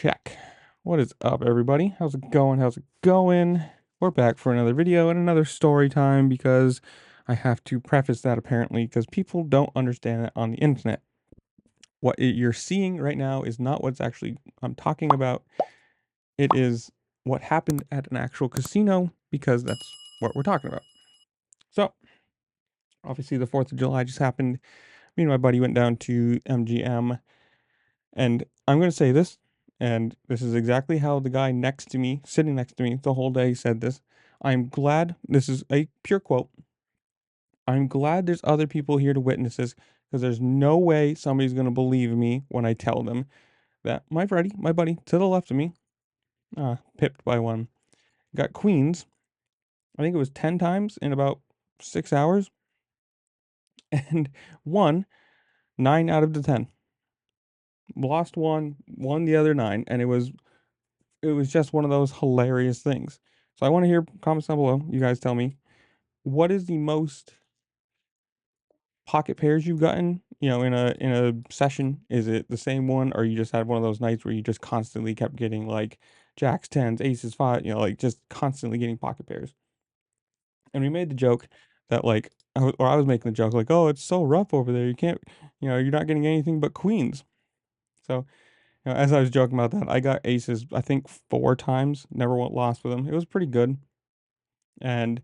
Check. What is up, everybody? How's it going? How's it going? We're back for another video and another story time because I have to preface that apparently because people don't understand it on the internet. What you're seeing right now is not what's actually I'm talking about. It is what happened at an actual casino because that's what we're talking about. So, obviously, the 4th of July just happened. Me and my buddy went down to MGM. And I'm going to say this, and this is exactly how the guy next to me, sitting next to me the whole day, said this. I'm glad, this is a pure quote. I'm glad there's other people here to witness this because there's no way somebody's going to believe me when I tell them that my buddy to the left of me, pipped by one, got queens. I think it was 10 times in about 6 hours and won 9 out of the 10. Lost one, won the other nine, and it was just one of those hilarious things. So I want to hear comments down below. You guys tell me what is the most pocket pairs you've gotten, in a session? Is it the same one, or you just had one of those nights where you just constantly kept getting like jacks, tens, aces, five, like just constantly getting pocket pairs? And we made the joke that like I was making the joke like, oh, it's so rough over there. You can't, you're not getting anything but queens. So as I was joking about that, I got aces, I think 4 times, never went lost with them. It was pretty good. And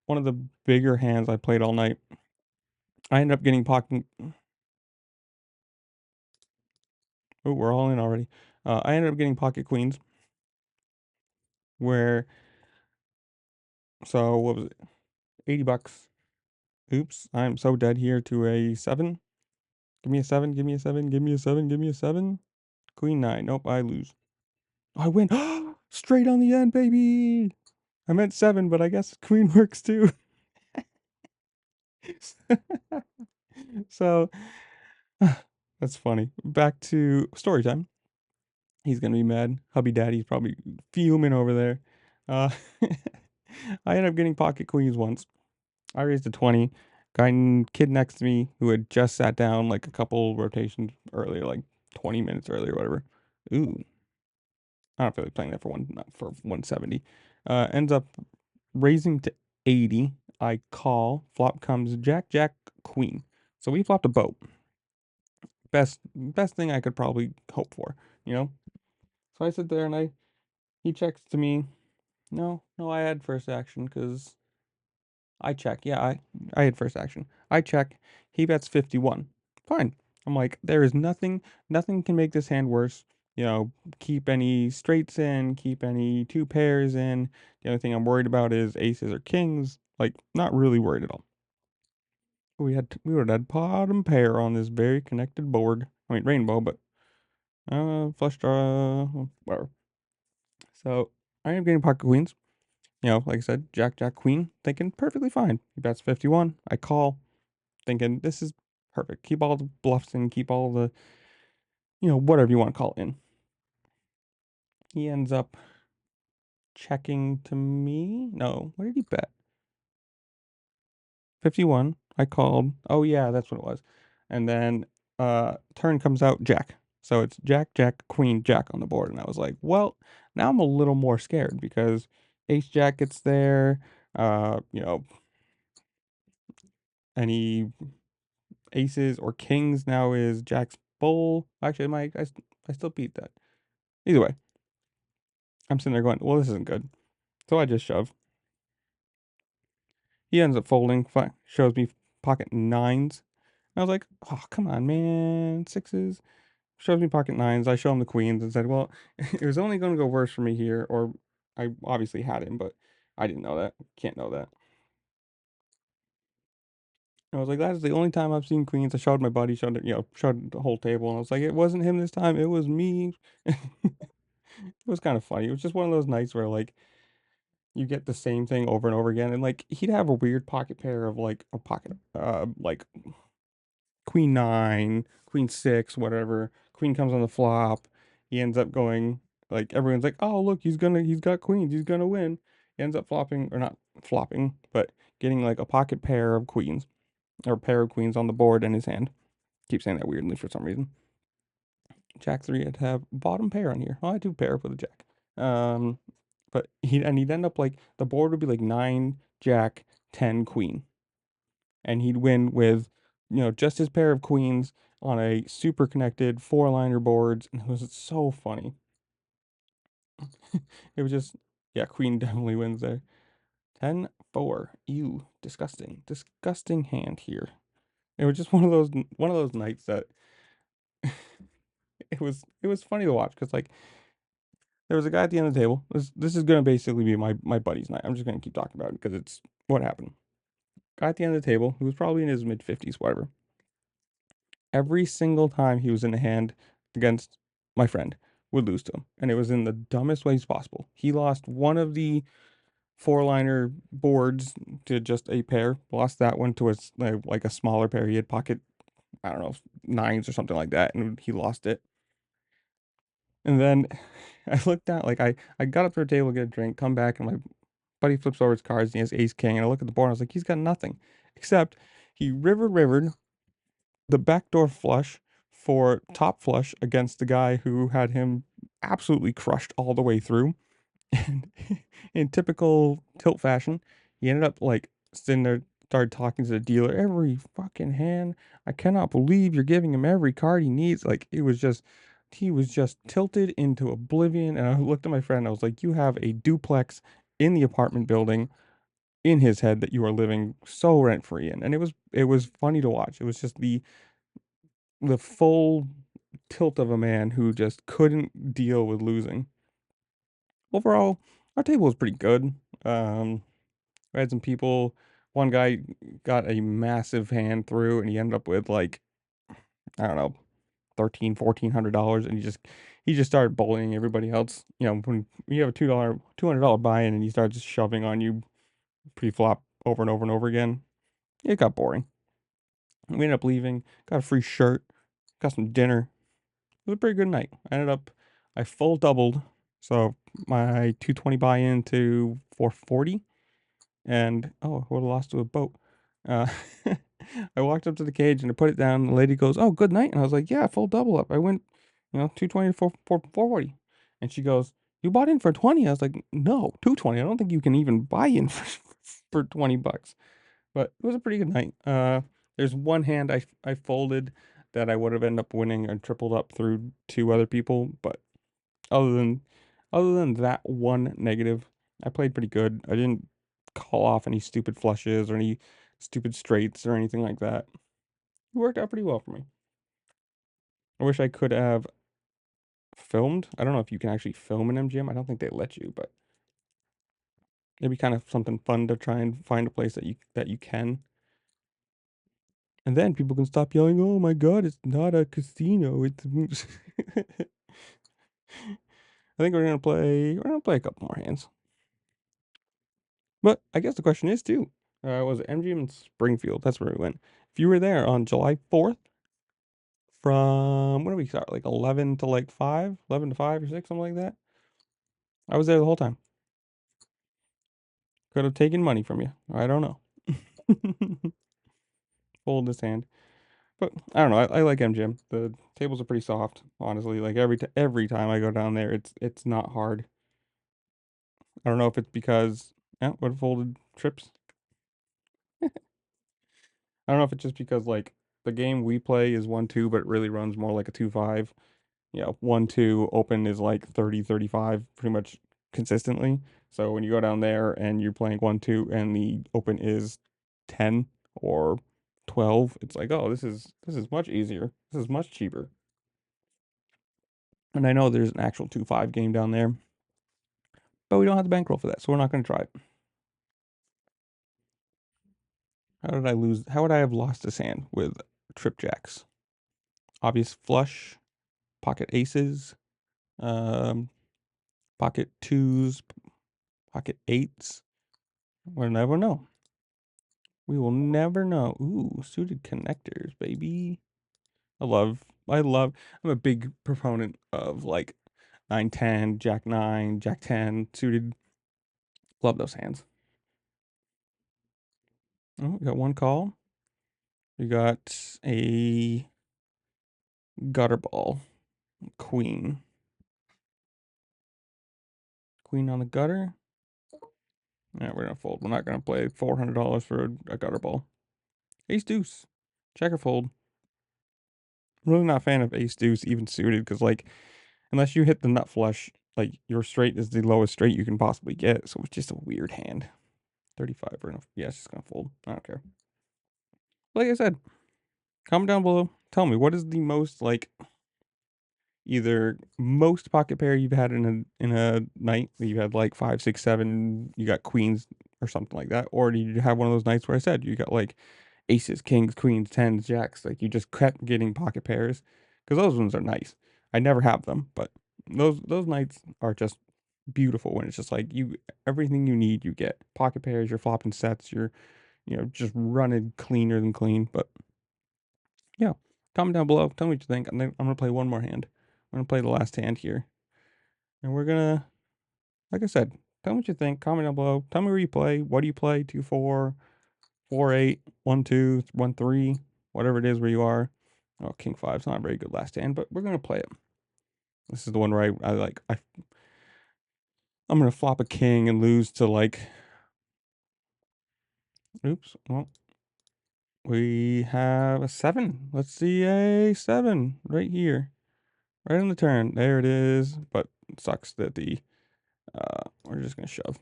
one of the bigger hands I played all night, I ended up getting pocket. Oh, we're all in already. I ended up getting pocket queens. Where so what was it? $80. Oops, I'm so dead here to a seven. Give me a seven. Give me a seven. Give me a seven. Give me a seven. Queen nine. Nope, I lose. I win. Straight on the end, baby. I meant seven, but I guess queen works too. So that's funny. Back to story time. He's gonna be mad. Hubby daddy's probably fuming over there. Uh, I ended up getting pocket queens once. I raised a 20. Kid next to me who had just sat down like a couple rotations earlier, like 20 minutes earlier, whatever. Ooh, I don't feel like playing that for not for 170. Ends up raising to 80. I call. Flop comes Jack, Jack, Queen. So we flopped a boat. Best thing I could probably hope for, you know? So I sit there and he checks to me. No, no, I had first action because I check. Yeah, I had first action. I check. He bets 51. Fine. I'm like, there is nothing can make this hand worse. Keep any straights in, keep any two pairs in. The only thing I'm worried about is aces or kings. Like, not really worried at all. We would have had bottom pair on this very connected board. I mean rainbow, but flush draw, whatever. So I am getting pocket queens. Like I said, Jack, Jack, Queen, thinking perfectly fine. He bets 51. I call, thinking this is perfect. Keep all the bluffs in, keep all the, whatever you want to call it in. He ends up checking to me. No, what did he bet? 51. I called. Oh yeah, that's what it was. And then turn comes out Jack. So it's Jack, Jack, Queen, Jack on the board. And I was like, well, now I'm a little more scared because Ace Jack gets there. Any aces or kings now is Jack's bull. Actually, I still beat that. Either way, I'm sitting there going, well, this isn't good. So I just shove. He ends up folding, shows me pocket nines. I was like, oh, come on, man. Sixes. Shows me pocket nines. I show him the queens and said, well, it was only going to go worse for me here. Or I obviously had him, but I didn't know that. Can't know that. I was like, that is the only time I've seen queens. I showed my buddy, showed the whole table. And I was like, it wasn't him this time. It was me. It was kind of funny. It was just one of those nights where like you get the same thing over and over again, and like he'd have a weird pocket pair of like a pocket, like queen nine, queen six, whatever. Queen comes on the flop. He ends up going like everyone's like, oh look, he's got queens, he's gonna win. He ends up flopping or not flopping, but getting like a pocket pair of queens or pair of queens on the board in his hand. Keep saying that weirdly for some reason. Jack 3 had to have bottom pair on here. Well, I do pair up with a Jack. Um, but he'd end up like the board would be like 9 Jack 10 Queen, and he'd win with just his pair of queens on a super connected four-liner boards, and it was so funny. It was just yeah, Queen definitely wins there. 10-4. Ew, disgusting, disgusting hand here. It was just one of those nights that it was funny to watch because like there was a guy at the end of the table. This is gonna basically be my buddy's night. I'm just gonna keep talking about it because it's what happened. Guy at the end of the table who was probably in his mid 50s, whatever. Every single time he was in a hand against my friend, would lose to him, and it was in the dumbest ways possible. He lost one of the four-liner boards to just a pair. Lost that one to like a smaller pair. He had pocket, I don't know, nines or something like that, and he lost it. And then I looked down, like I got up to the table to get a drink, come back, and my buddy flips over his cards and he has ace king, and I look at the board and I was like, he's got nothing except he rivered the backdoor flush for top flush against the guy who had him absolutely crushed all the way through. And in typical tilt fashion, he ended up like sitting there, started talking to the dealer every fucking hand. I cannot believe you're giving him every card he needs. Like he was just tilted into oblivion. And I looked at my friend, I was like, you have a duplex in the apartment building in his head that you are living so rent free in. And it was funny to watch. It was just the full tilt of a man who just couldn't deal with losing. Overall, our table was pretty good. We had some people. One guy got a massive hand through, and he ended up with like I don't know, 1,300 $1,400, and he just started bullying everybody else. When you have a $200 buy-in, and you start just shoving on you pre-flop over and over and over again, it got boring. We ended up leaving. Got a free shirt. Got some dinner. It was a pretty good night. I full doubled, so my 220 buy-in to 440. And oh, I would have lost to a boat. Uh, I walked up to the cage and I put it down. The lady goes, "Oh, good night." And I was like, "Yeah, full double up. I went, 220 to 440." And she goes, "You bought in for 20?" I was like, "No, 220. I don't think you can even buy in for $20." But it was a pretty good night. There's one hand I folded that I would have ended up winning and tripled up through two other people, but other than other than that one negative, I played pretty good. I didn't call off any stupid flushes or any stupid straights or anything like that. It worked out pretty well for me. I wish I could have filmed. I don't know if you can actually film an MGM. I don't think they let you, but it'd be kind of something fun to try and find a place that you can. And then people can stop yelling, "Oh my God, it's not a casino. It's." I think we're gonna play a couple more hands. But I guess the question is too, was it MGM in Springfield? That's where we went. If you were there on July 4th from when did we start? Like 11 to like 5, 11 to 5 or 6, something like that. I was there the whole time. Could have taken money from you. I don't know. Hold this hand. But I don't know. I like MGM. The tables are pretty soft, honestly. Like every time I go down there, it's not hard. I don't know if it's because what folded trips. I don't know if it's just because like the game we play is 1-2, but it really runs more like a 2-5. 1-2 open is like 30-35 pretty much consistently. So when you go down there and you're playing 1-2 and the open is 10 or 12, it's like, oh, this is much easier. This is much cheaper. And I know there's an actual 2-5 game down there, but we don't have the bankroll for that, so we're not going to try it. How did I lose? How would I have lost this hand with trip jacks? Obvious flush, pocket aces, um, pocket twos, pocket eights. We'll never know. We will never know. Ooh, suited connectors, baby. I'm a big proponent of like 9-10, Jack 9, Jack 10, suited. Love those hands. Oh, we got one call. We got a gutter ball. Queen. Queen on the gutter. Yeah, we're gonna fold. We're not gonna play $400 for a gutter ball. Ace deuce. Checker fold. Really not a fan of ace deuce even suited because like unless you hit the nut flush, like your straight is the lowest straight you can possibly get. So it's just a weird hand. 35 or enough. Yeah, it's just gonna fold. I don't care. Like I said, comment down below. Tell me what is the most like either most pocket pair you've had in a night that you had like five, six, seven, you got queens or something like that, or did you have one of those nights where I said you got like aces, kings, queens, tens, jacks, like you just kept getting pocket pairs because those ones are nice. I never have them, but those nights are just beautiful when it's just like you everything you need you get pocket pairs, you're flopping sets, you're just running cleaner than clean. But yeah, comment down below. Tell me what you think. I'm gonna play one more hand. I'm gonna play the last hand here, and we're gonna, like I said, tell me what you think. Comment down below. Tell me where you play. What do you play? 2-4, 4-8, 1-2, 1-3, whatever it is where you are. Oh, King 5's not a very good last hand, but we're gonna play it. This is the one where I'm gonna flop a king and lose to like. Oops. Well, we have a 7. Let's see a 7 right here. Right on the turn. There it is. But it sucks that we're just gonna shove.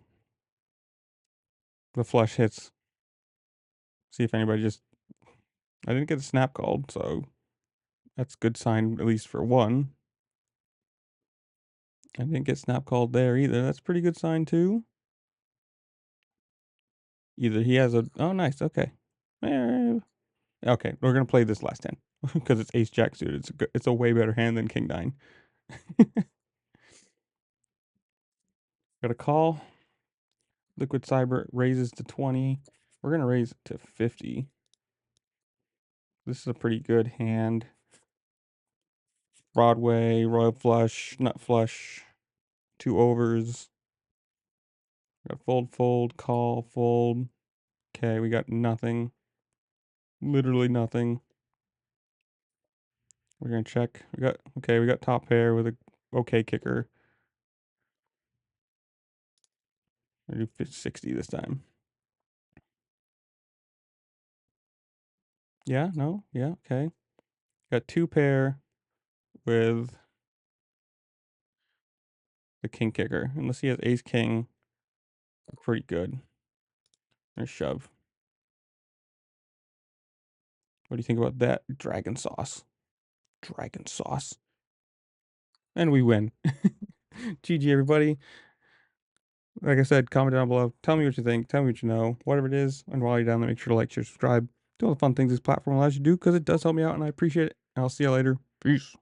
The flush hits. See if anybody just I didn't get a snap called, so that's a good sign at least for one. I didn't get snap called there either. That's a pretty good sign too. Either he has a oh nice, okay. Okay, we're gonna play this last hand because it's ace jack suited. It's a way better hand than king 9. Got a call. Liquid Cyber raises to 20. We're going to raise it to 50. This is a pretty good hand. Broadway, royal flush, nut flush, 2 overs. Got fold, fold, call, fold. Okay, we got nothing. Literally nothing. We're going to check. We got top pair with a okay kicker. I do 60 this time. Yeah, no, yeah, okay. Got 2 pair with the king kicker. Unless he has ace king, pretty good. There's shove. What do you think about that? Dragon sauce. Dragon sauce. And we win. GG, everybody. Like I said, comment down below. Tell me what you think. Tell me what you know. Whatever it is. And while you're down there, make sure to like, share, subscribe. Do all the fun things this platform allows you to do because it does help me out and I appreciate it. And I'll see you later. Peace.